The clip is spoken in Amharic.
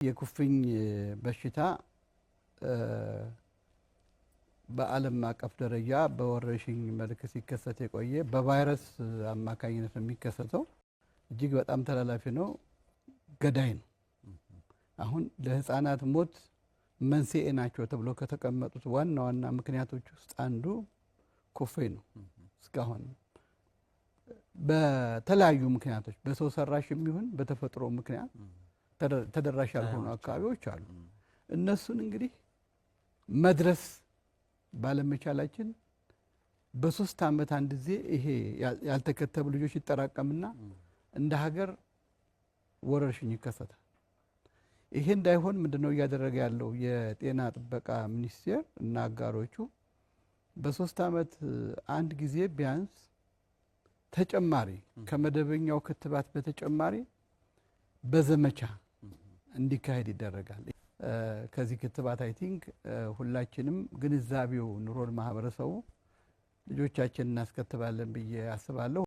የኩፍኝ በሽታ በዓለም አቀፍ ደረጃ በወረርሽኝ መልክ ሲከሰት የቆየ በቫይረስ አማካኝነት የሚከሰተው እጅግ በጣም ተላላፊ ነው፣ ገዳይ ነው። አሁን ለህፃናት ሞት መንስኤ ናቸው ተብሎ ከተቀመጡት ዋና ዋና ምክንያቶች ውስጥ አንዱ ኩፍኝ ነው። እስካሁን በተለያዩ ምክንያቶች በሰው ሰራሽም ይሁን በተፈጥሮ ምክንያት ተደራሽ ያልሆኑ አካባቢዎች አሉ። እነሱን እንግዲህ መድረስ ባለመቻላችን በ3 አመት አንድ ጊዜ ይሄ ያልተከተቡ ልጆች ይጠራቀምና እንደ ሀገር ወረርሽኝ ይከሰታል። ይሄ እንዳይሆን ምንድነው እያደረገ ያለው የጤና ጥበቃ ሚኒስቴር እና አጋሮቹ በ3 አመት አንድ ጊዜ ቢያንስ ተጨማሪ ከመደበኛው ክትባት በተጨማሪ በዘመቻ እንዲካሄድ ይደረጋል። ከዚህ ክትባት አይ ቲንክ ሁላችንም ግንዛቤው ኑሮን ማህበረሰቡ ልጆቻችንን እናስከትባለን ብዬ አስባለሁ።